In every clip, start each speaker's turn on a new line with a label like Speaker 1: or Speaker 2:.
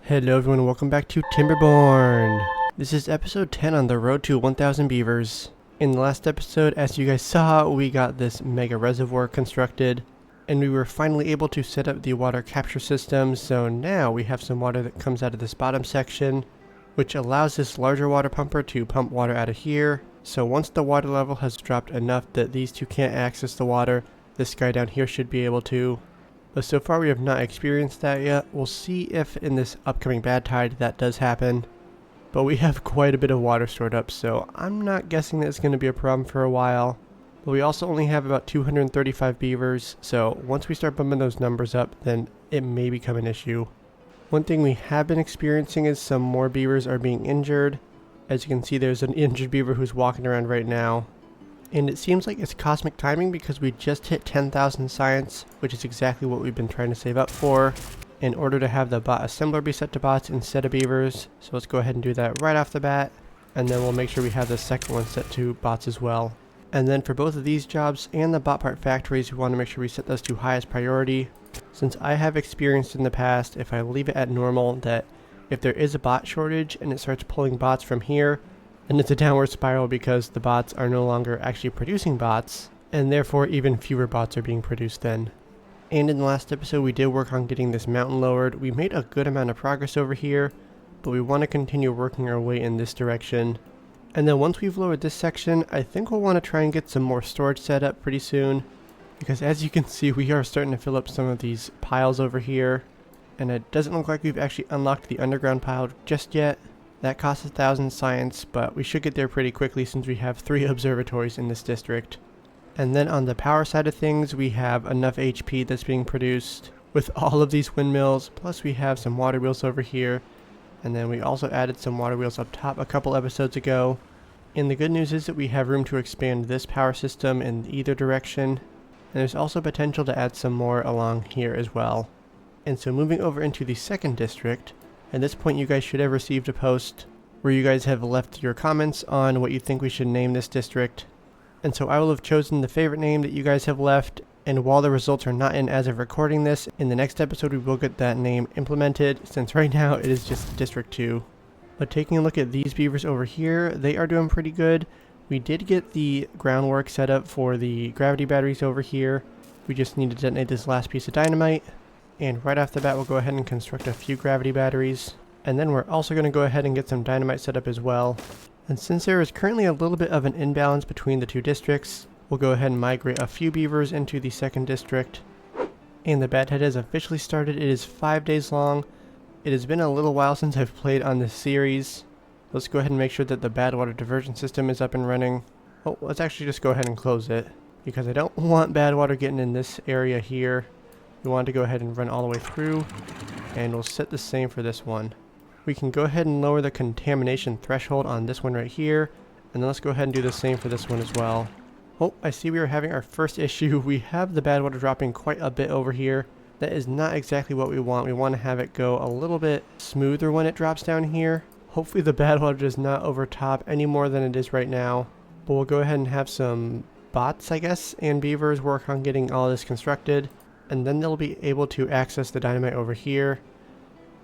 Speaker 1: Hello everyone and welcome back to Timberborn. This is episode 10 on the road to 1000 beavers. In the last episode, as you guys saw, we got this mega reservoir constructed and we were finally able to set up the water capture system, so now we have some water that comes out of this bottom section, which allows this larger water pumper to pump water out of here. So once the water level has dropped enough that these two can't access the water, this guy down here should be able to. But so far we have not experienced that yet. We'll see if in this upcoming bad tide that does happen. But we have quite a bit of water stored up, so I'm not guessing that it's going to be a problem for a while. But we also only have about 235 beavers, so once we start bumping those numbers up, then it may become an issue. One thing we have been experiencing is some more beavers are being injured. As you can see, there's an injured beaver who's walking around right now. And it seems like it's cosmic timing because we just hit 10,000 science, which is exactly what we've been trying to save up for, in order to have the bot assembler be set to bots instead of beavers. So let's go ahead and do that right off the bat, and then we'll make sure we have the second one set to bots as well. And then for both of these jobs and the bot part factories, we want to make sure we set those to highest priority, since I have experienced in the past, if I leave it at normal, that if there is a bot shortage and it starts pulling bots from here, and it's a downward spiral because the bots are no longer actually producing bots, and therefore even fewer bots are being produced then. And in the last episode we did work on getting this mountain lowered. We made a good amount of progress over here, but we want to continue working our way in this direction. And then once we've lowered this section, I think we'll want to try and get some more storage set up pretty soon, because as you can see we are starting to fill up some of these piles over here, and it doesn't look like we've actually unlocked the underground pile just yet. That costs 1,000 science, but we should get there pretty quickly since we have 3 observatories in this district. And then on the power side of things, we have enough HP that's being produced with all of these windmills, plus we have some water wheels over here, and then we also added some water wheels up top a couple episodes ago. And the good news is that we have room to expand this power system in either direction, and there's also potential to add some more along here as well. And so moving over into the second district, at this point you guys should have received a post where you guys have left your comments on what you think we should name this district. And so I will have chosen the favorite name that you guys have left, and while the results are not in as of recording this, in the next episode we will get that name implemented, since right now it is just District 2. But taking a look at these beavers over here, they are doing pretty good. We did get the groundwork set up for the gravity batteries over here. We just need to detonate this last piece of dynamite. And right off the bat we'll go ahead and construct a few gravity batteries, and then we're also going to go ahead and get some dynamite set up as well. And since there is currently a little bit of an imbalance between the two districts, we'll go ahead and migrate a few beavers into the second district. And the bad tide has officially started. It is 5 days long. It has been a little while since I've played on this series. Let's go ahead and make sure that the bad water diversion system is up and running. Oh, let's actually just go ahead and close it, because I don't want bad water getting in this area here. We want to go ahead and run all the way through, and we'll set the same for this one. We can go ahead and lower the contamination threshold on this one right here, and then let's go ahead and do the same for this one as well. Oh, I see we are having our first issue. We have the bad water dropping quite a bit over here. That is not exactly what we want. We want to have it go a little bit smoother when it drops down here. Hopefully the bad water does not overtop any more than it is right now. But we'll go ahead and have some bots, I guess, and beavers work on getting all this constructed, and then they'll be able to access the dynamite over here,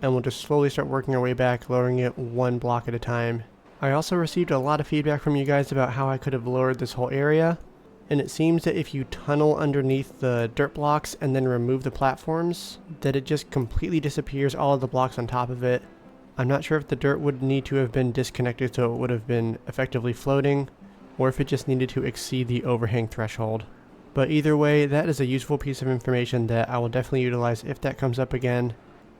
Speaker 1: and we'll just slowly start working our way back, lowering it one block at a time. I also received a lot of feedback from you guys about how I could have lowered this whole area, and it seems that if you tunnel underneath the dirt blocks and then remove the platforms, that it just completely disappears all of the blocks on top of it. I'm not sure if the dirt would need to have been disconnected so it would have been effectively floating, or if it just needed to exceed the overhang threshold. But either way, that is a useful piece of information that I will definitely utilize if that comes up again.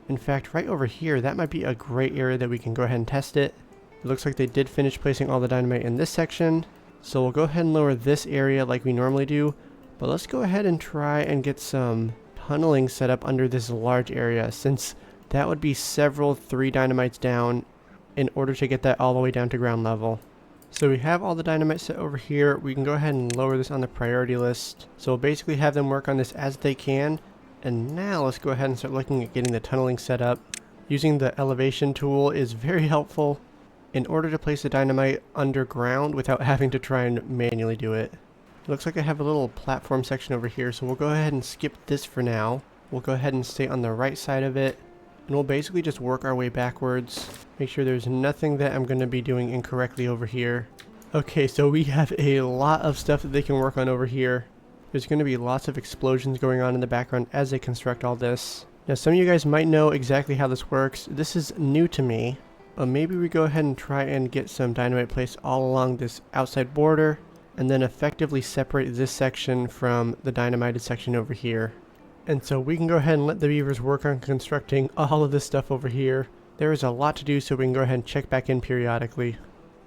Speaker 1: In fact, right over here, that might be a great area that we can go ahead and test it. It looks like they did finish placing all the dynamite in this section, so we'll go ahead and lower this area like we normally do. But let's go ahead and try and get some tunneling set up under this large area, since that would be several 3 dynamites down in order to get that all the way down to ground level. So we have all the dynamite set over here. We can go ahead and lower this on the priority list. So we'll basically have them work on this as they can. And now let's go ahead and start looking at getting the tunneling set up. Using the elevation tool is very helpful in order to place the dynamite underground without having to try and manually do it. It looks like I have a little platform section over here, so we'll go ahead and skip this for now. We'll go ahead and stay on the right side of it, And we'll basically just work our way backwards. Make sure there's nothing that I'm going to be doing incorrectly over here. Okay, so we have a lot of stuff that they can work on over here. There's going to be lots of explosions going on in the background as they construct all this. Now, some of you guys might know exactly how this works. This is new to me. But maybe we go ahead and try and get some dynamite placed all along this outside border, and then effectively separate this section from the dynamited section over here. And so we can go ahead and let the beavers work on constructing all of this stuff over here. There is a lot to do, so we can go ahead and check back in periodically.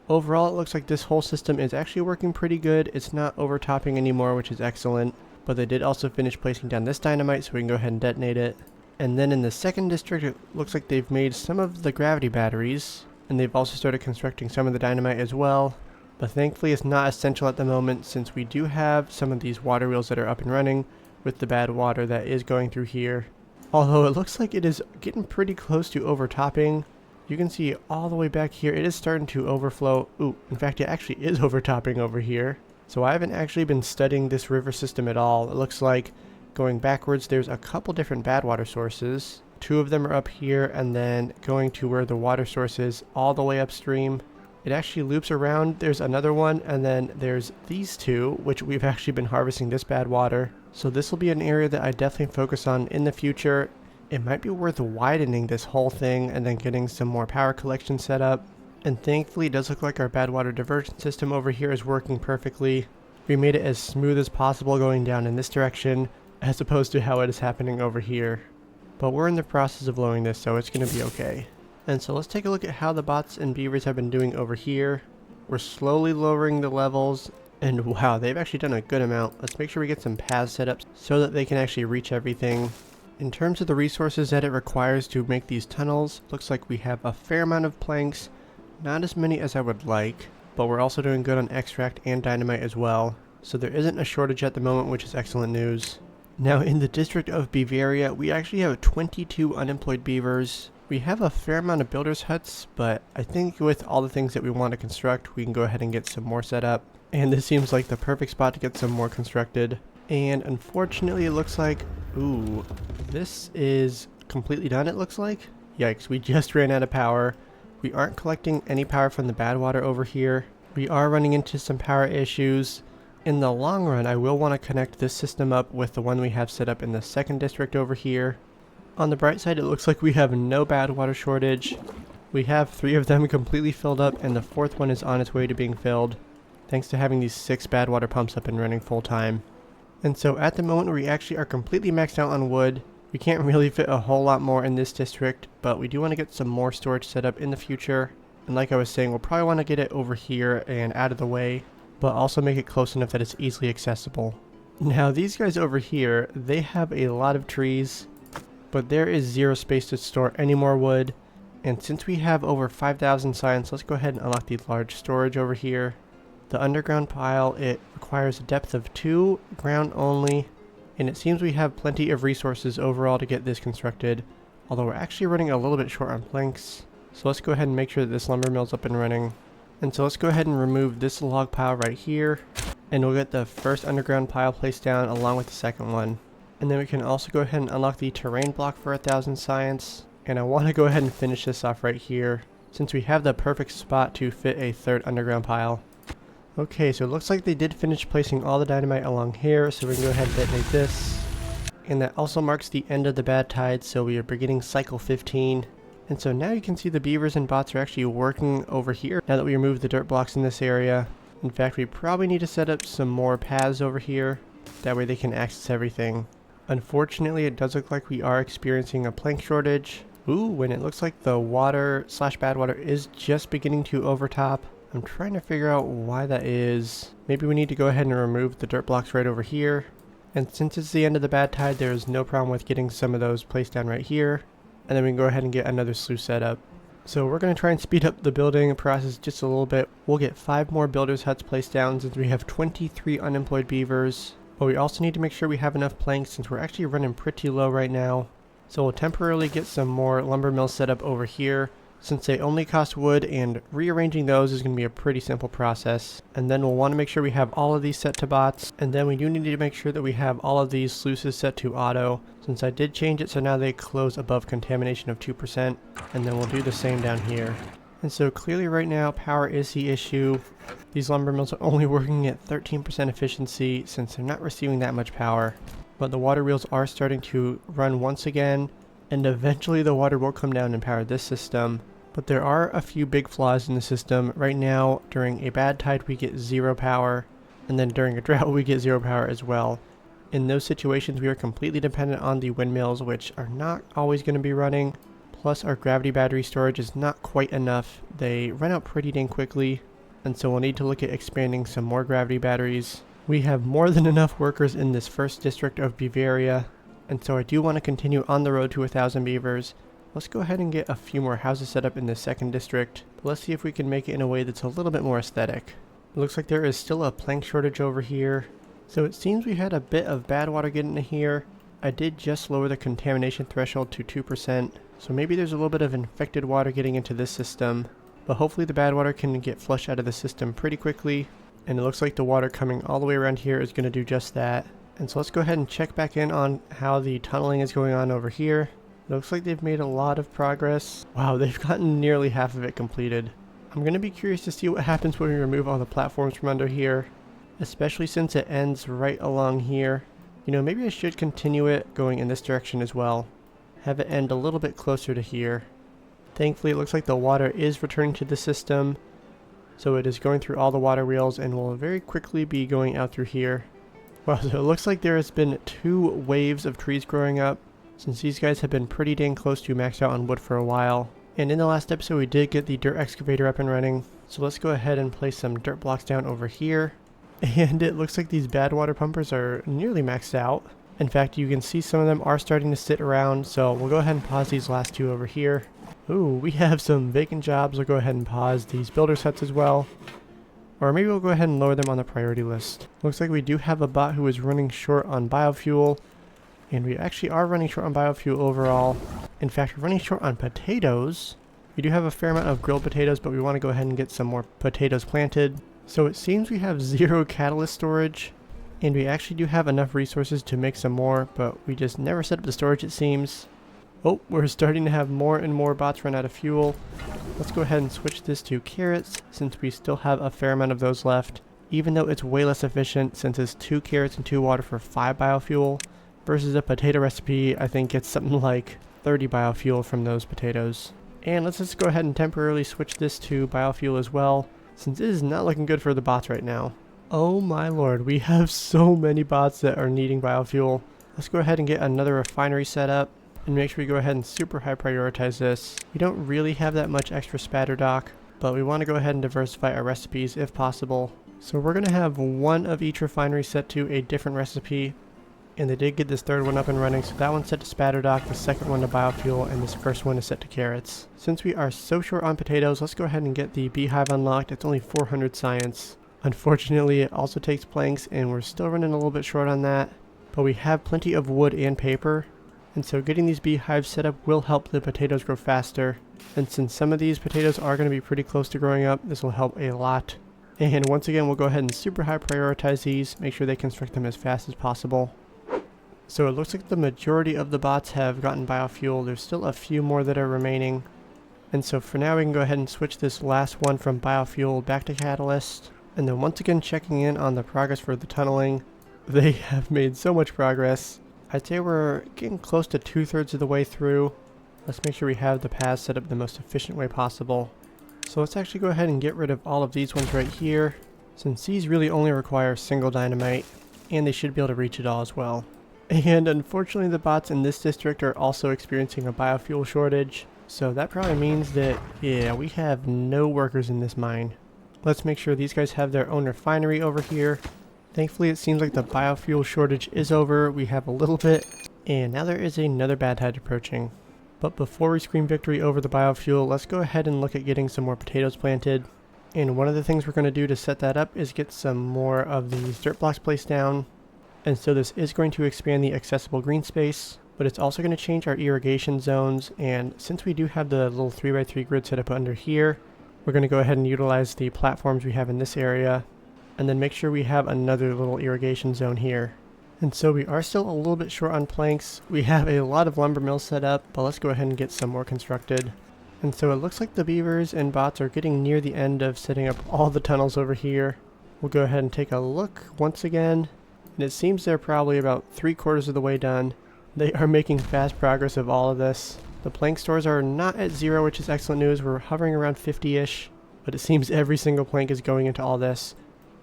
Speaker 1: Overall, it looks like this whole system is actually working pretty good. It's not overtopping anymore, which is excellent. But they did also finish placing down this dynamite, so we can go ahead and detonate it. And then in the second district, it looks like they've made some of the gravity batteries. And they've also started constructing some of the dynamite as well. But thankfully, it's not essential at the moment, since we do have some of these water wheels that are up and running with the bad water that is going through here. Although it looks like it is getting pretty close to overtopping. You can see all the way back here, it is starting to overflow. Ooh, in fact, it actually is overtopping over here. So I haven't actually been studying this river system at all. It looks like going backwards, there's a couple different bad water sources. 2 of them are up here, and then going to where the water source is all the way upstream. It actually loops around. There's another one, and then there's these 2, which we've actually been harvesting this bad water. So this will be an area that I definitely focus on in the future. It might be worth widening this whole thing and then getting some more power collection set up. And thankfully, it does look like our bad water diversion system over here is working perfectly. We made it as smooth as possible going down in this direction, as opposed to how it is happening over here. But we're in the process of lowering this, so it's going to be okay. And so let's take a look at how the bots and beavers have been doing over here. We're slowly lowering the levels, and wow, they've actually done a good amount. Let's make sure we get some paths set up so that they can actually reach everything. In terms of the resources that it requires to make these tunnels, looks like we have a fair amount of planks. Not as many as I would like, but we're also doing good on extract and dynamite as well. So there isn't a shortage at the moment, which is excellent news. Now in the district of Beavaria, we actually have 22 unemployed beavers. We have a fair amount of builders huts, but I think with all the things that we want to construct, we can go ahead and get some more set up. And this seems like the perfect spot to get some more constructed. And unfortunately, it looks like, ooh, this is completely done, it looks like. Yikes, we just ran out of power. We aren't collecting any power from the bad water over here. We are running into some power issues. In the long run, I will want to connect this system up with the one we have set up in the second district over here. On the bright side, it looks like we have no bad water shortage. We have 3 of them completely filled up, and the 4th one is on its way to being filled, thanks to having these 6 bad water pumps up and running full time. And so at the moment, we actually are completely maxed out on wood. We can't really fit a whole lot more in this district, but we do want to get some more storage set up in the future. And like I was saying, we'll probably want to get it over here and out of the way, but also make it close enough that it's easily accessible. Now these guys over here, they have a lot of trees, but there is 0 space to store any more wood. And since we have over 5,000 science, let's go ahead and unlock the large storage over here. The underground pile, it requires a depth of 2, ground only, and it seems we have plenty of resources overall to get this constructed, although we're actually running a little bit short on planks. So let's go ahead and make sure that this lumber mill's up and running. And so let's go ahead and remove this log pile right here, and we'll get the first underground pile placed down along with the second one. And then we can also go ahead and unlock the terrain block for 1,000 science. And I want to go ahead and finish this off right here, since we have the perfect spot to fit a 3rd underground pile. Okay, so it looks like they did finish placing all the dynamite along here, so we can go ahead and detonate this. And that also marks the end of the bad tide, so we are beginning cycle 15. And so now you can see the beavers and bots are actually working over here now that we removed the dirt blocks in this area. In fact, we probably need to set up some more paths over here, that way they can access everything. Unfortunately, it does look like we are experiencing a plank shortage. Ooh, and it looks like the water / bad water is just beginning to overtop. I'm trying to figure out why that is. Maybe we need to go ahead and remove the dirt blocks right over here. And since it's the end of the bad tide, there's no problem with getting some of those placed down right here. And then we can go ahead and get another sluice set up. So we're going to try and speed up the building process just a little bit. We'll get 5 more builders huts placed down since we have 23 unemployed beavers. But we also need to make sure we have enough planks since we're actually running pretty low right now. So we'll temporarily get some more lumber mills set up over here, since they only cost wood, and rearranging those is going to be a pretty simple process. And then we'll want to make sure we have all of these set to bots, and then we do need to make sure that we have all of these sluices set to auto, since I did change it so now they close above contamination of 2%, and then we'll do the same down here. And so clearly right now power is the issue. These lumber mills are only working at 13% efficiency since they're not receiving that much power, but the water wheels are starting to run once again, and eventually the water will come down and power this system. But there are a few big flaws in the system. Right now, during a bad tide, we get 0 power, and then during a drought, we get 0 power as well. In those situations, we are completely dependent on the windmills, which are not always going to be running. Plus, our gravity battery storage is not quite enough. They run out pretty dang quickly, and so we'll need to look at expanding some more gravity batteries. We have more than enough workers in this first district of Beavaria, and so I do want to continue on the road to 1,000 beavers. Let's go ahead and get a few more houses set up in the second district, but let's see if we can make it in a way that's a little bit more aesthetic. It looks like there is still a plank shortage over here, so it seems we had a bit of bad water get into here. I did just lower the contamination threshold to 2%, so maybe there's a little bit of infected water getting into this system, but hopefully the bad water can get flushed out of the system pretty quickly, and it looks like the water coming all the way around here is going to do just that. And so let's go ahead and check back in on how the tunneling is going on over here. Looks like they've made a lot of progress. Wow, they've gotten nearly half of it completed. I'm going to be curious to see what happens when we remove all the platforms from under here, especially since it ends right along here. You know, maybe I should continue it going in this direction as well. Have it end a little bit closer to here. Thankfully, it looks like the water is returning to the system, so it is going through all the water wheels and will very quickly be going out through here. Wow, so it looks like there has been 2 waves of trees growing up, since these guys have been pretty dang close to maxed out on wood for a while. And in the last episode we did get the dirt excavator up and running, so let's go ahead and place some dirt blocks down over here. And it looks like these bad water pumpers are nearly maxed out. In fact, you can see some of them are starting to sit around, so we'll go ahead and pause these last 2 over here. Ooh, we have some vacant jobs. We'll go ahead and pause these builder sets as well. Or maybe we'll go ahead and lower them on the priority list. Looks like we do have a bot who is running short on biofuel. And we actually are running short on biofuel overall. In fact, we're running short on potatoes. We do have a fair amount of grilled potatoes, but we want to go ahead and get some more potatoes planted. So it seems we have 0 catalyst storage. And we actually do have enough resources to make some more, but we just never set up the storage, it seems. Oh, we're starting to have more and more bots run out of fuel. Let's go ahead and switch this to carrots, since we still have a fair amount of those left. Even though it's way less efficient, since it's 2 carrots and 2 water for 5 biofuel. Versus a potato recipe, I think it's something like 30 biofuel from those potatoes. And let's just go ahead and temporarily switch this to biofuel as well, since it is not looking good for the bots right now. Oh my lord, we have so many bots that are needing biofuel. Let's go ahead and get another refinery set up, and make sure we go ahead and super high prioritize this. We don't really have that much extra spatter dock, but we want to go ahead and diversify our recipes if possible. So we're going to have 1 of each refinery set to a different recipe. And they did get this 3rd one up and running, so that one's set to spatter dock, the 2nd one to biofuel, and this 1st one is set to carrots. Since we are so short on potatoes, let's go ahead and get the beehive unlocked. It's only 400 science. Unfortunately, it also takes planks, and we're still running a little bit short on that. But we have plenty of wood and paper, and so getting these beehives set up will help the potatoes grow faster. And since some of these potatoes are going to be pretty close to growing up, this will help a lot. And once again, we'll go ahead and super high prioritize these, make sure they construct them as fast as possible. So it looks like the majority of the bots have gotten biofuel. There's still a few more that are remaining. And so for now we can go ahead and switch this last one from biofuel back to catalyst. And then once again checking in on the progress for the tunneling. They have made so much progress. I'd say we're getting close to 2/3 of the way through. Let's make sure we have the paths set up the most efficient way possible. So let's actually go ahead and get rid of all of these ones right here, since these really only require single dynamite, and they should be able to reach it all as well. And unfortunately the bots in this district are also experiencing a biofuel shortage, so that probably means that, yeah, we have no workers in this mine. Let's make sure these guys have their own refinery over here. Thankfully it seems like the biofuel shortage is over. We have a little bit, and now there is another bad tide approaching. But before we scream victory over the biofuel, let's go ahead and look at getting some more potatoes planted. And one of the things we're going to do to set that up is get some more of these dirt blocks placed down. And so this is going to expand the accessible green space. but it's also going to change our irrigation zones. And since we do have the little 3x3 grid set up under here, we're going to go ahead and utilize the platforms we have in this area, and then make sure we have another little irrigation zone here. And so we are still a little bit short on planks. We have a lot of lumber mills set up, but let's go ahead and get some more constructed. And so it looks like the beavers and bots are getting near the end of setting up all the tunnels over here. We'll go ahead and take a look once again, and it seems they're probably about 3/4 of the way done. They are making fast progress of all of this. The plank stores are not at 0, which is excellent news. We're hovering around 50-ish, but it seems every single plank is going into all this.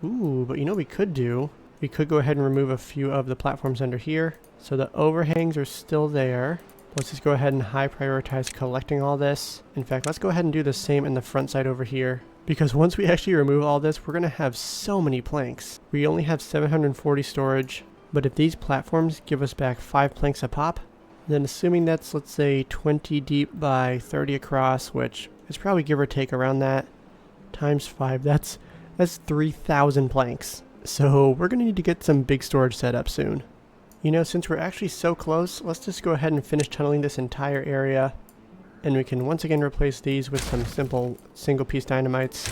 Speaker 1: Ooh, but you know what we could do? We could go ahead and remove a few of the platforms under here. So the overhangs are still there. Let's just go ahead and high prioritize collecting all this. In fact, let's go ahead and do the same in the front side over here, because once we actually remove all this, we're going to have so many planks. We only have 740 storage, but if these platforms give us back 5 planks a pop, then assuming that's, let's say, 20 deep by 30 across, which is probably give or take around that, times 5, that's 3,000 planks. So we're going to need to get some big storage set up soon. You know, since we're actually so close, let's just go ahead and finish tunneling this entire area, and we can once again replace these with some simple single piece dynamites.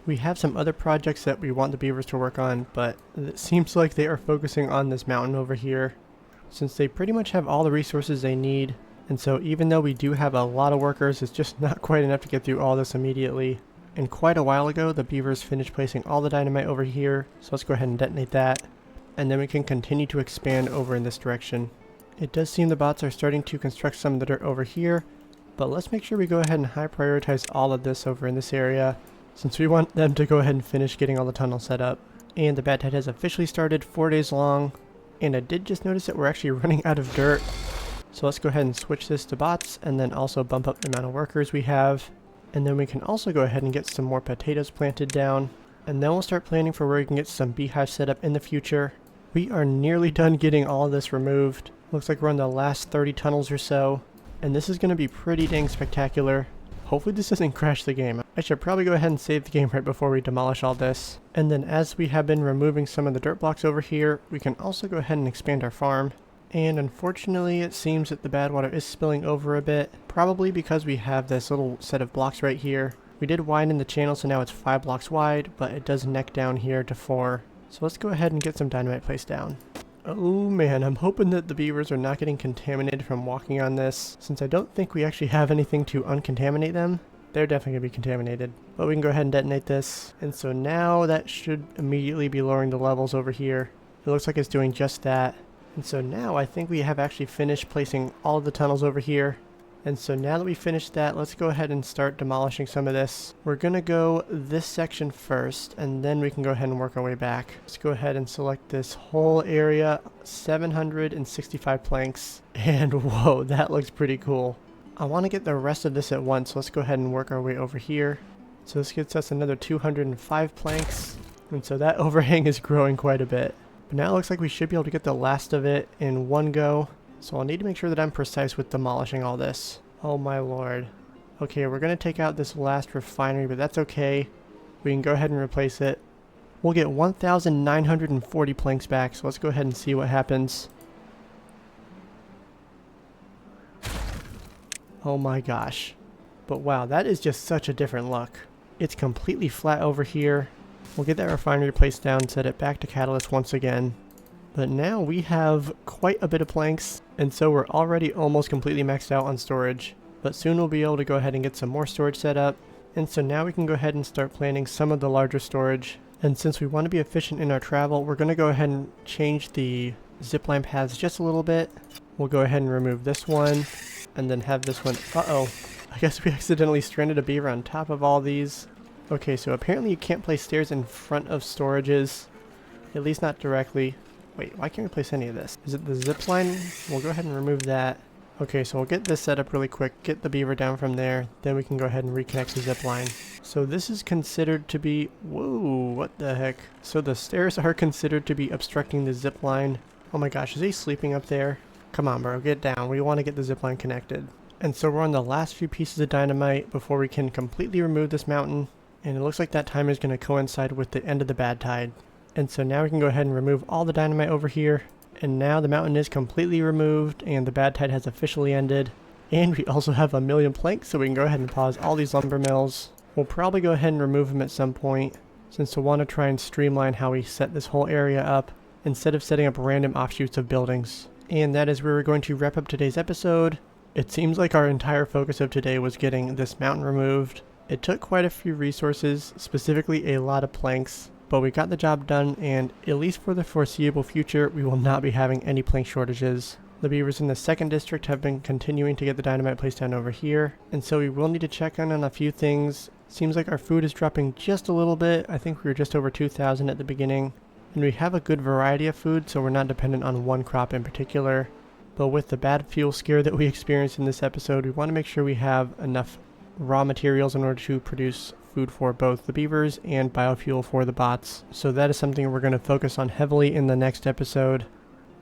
Speaker 1: We have some other projects that we want the beavers to work on, but it seems like they are focusing on this mountain over here, since they pretty much have all the resources they need. And so even though we do have a lot of workers, it's just not quite enough to get through all this immediately. And quite a while ago, the beavers finished placing all the dynamite over here, so let's go ahead and detonate that, and then we can continue to expand over in this direction. It does seem the bots are starting to construct some of the dirt over here, but let's make sure we go ahead and high prioritize all of this over in this area, since we want them to go ahead and finish getting all the tunnels set up. And the bad tide has officially started, 4 days long, and I did just notice that we're actually running out of dirt. So let's go ahead and switch this to bots, and then also bump up the amount of workers we have. And then we can also go ahead and get some more potatoes planted down. And then we'll start planning for where we can get some beehives set up in the future. We are nearly done getting all of this removed. Looks like we're on the last 30 tunnels or so. And this is going to be pretty dang spectacular. Hopefully this doesn't crash the game. I should probably go ahead and save the game right before we demolish all this. And then as we have been removing some of the dirt blocks over here, we can also go ahead and expand our farm. And unfortunately, it seems that the bad water is spilling over a bit, probably because we have this little set of blocks right here. We did widen the channel, so now it's 5 blocks wide, but it does neck down here to 4. So let's go ahead and get some dynamite placed down. Oh man, I'm hoping that the beavers are not getting contaminated from walking on this, since I don't think we actually have anything to uncontaminate them. They're definitely going to be contaminated. But we can go ahead and detonate this. And so now that should immediately be lowering the levels over here. It looks like it's doing just that. And so now I think we have actually finished placing all of the tunnels over here. And so now that we finished that, let's go ahead and start demolishing some of this. We're going to go this section first, and then we can go ahead and work our way back. Let's go ahead and select this whole area, 765 planks. And whoa, that looks pretty cool. I want to get the rest of this at once, so let's go ahead and work our way over here. So this gets us another 205 planks. And so that overhang is growing quite a bit. But now it looks like we should be able to get the last of it in one go. So I'll need to make sure that I'm precise with demolishing all this. Oh my lord. Okay, we're going to take out this last refinery, but that's okay. We can go ahead and replace it. We'll get 1,940 planks back, so let's go ahead and see what happens. Oh my gosh. But wow, that is just such a different look. It's completely flat over here. We'll get that refinery placed down, set it back to catalyst once again. But now we have quite a bit of planks, and so we're already almost completely maxed out on storage. But soon we'll be able to go ahead and get some more storage set up. And so now we can go ahead and start planning some of the larger storage. And since we want to be efficient in our travel, we're going to go ahead and change the zipline paths just a little bit. We'll go ahead and remove this one, and then have this one. Uh-oh. I guess we accidentally stranded a beaver on top of all these. Okay, so apparently you can't place stairs in front of storages. At least not directly. Wait, why can't we place any of this? Is it the zip line? We'll go ahead and remove that. Okay, so we'll get this set up really quick, get the beaver down from there, then we can go ahead and reconnect the zip line. So this is considered to be... Whoa, what the heck? So the stairs are considered to be obstructing the zip line. Oh my gosh, is he sleeping up there? Come on, bro, get down. We want to get the zip line connected. And so we're on the last few pieces of dynamite before we can completely remove this mountain. And it looks like that time is going to coincide with the end of the bad tide. And so now we can go ahead and remove all the dynamite over here. And now the mountain is completely removed and the bad tide has officially ended. And we also have a million planks, so we can go ahead and pause all these lumber mills. We'll probably go ahead and remove them at some point, since we'll want to try and streamline how we set this whole area up, instead of setting up random offshoots of buildings. And that is where we're going to wrap up today's episode. It seems like our entire focus of today was getting this mountain removed. It took quite a few resources, specifically a lot of planks, but we got the job done, and at least for the foreseeable future, we will not be having any plank shortages. The beavers in the second district have been continuing to get the dynamite placed down over here, and so we will need to check in on a few things. Seems like our food is dropping just a little bit. I think we were just over 2,000 at the beginning, and we have a good variety of food, so we're not dependent on one crop in particular. But with the bad fuel scare that we experienced in this episode, we want to make sure we have enough raw materials in order to produce food for both the beavers and biofuel for the bots. So that is something we're going to focus on heavily in the next episode,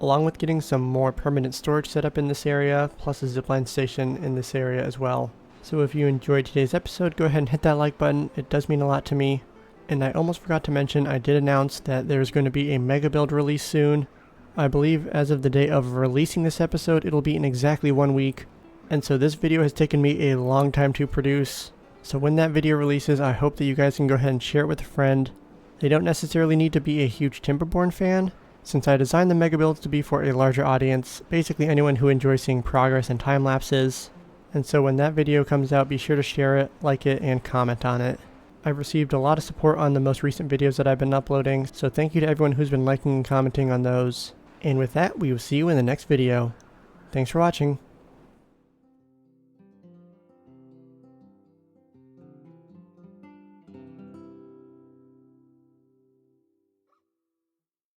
Speaker 1: along with getting some more permanent storage set up in this area, plus a zipline station in this area as well. So if you enjoyed today's episode, go ahead and hit that like button. It does mean a lot to me. And I almost forgot to mention, I did announce that there's going to be a mega build release soon. I believe as of the day of releasing this episode, it'll be in exactly 1 week. And so this video has taken me a long time to produce. So when that video releases, I hope that you guys can go ahead and share it with a friend. They don't necessarily need to be a huge Timberborn fan, since I designed the mega builds to be for a larger audience, basically anyone who enjoys seeing progress and time lapses. And so when that video comes out, be sure to share it, like it, and comment on it. I've received a lot of support on the most recent videos that I've been uploading, so thank you to everyone who's been liking and commenting on those. And with that, we will see you in the next video. Thanks for watching.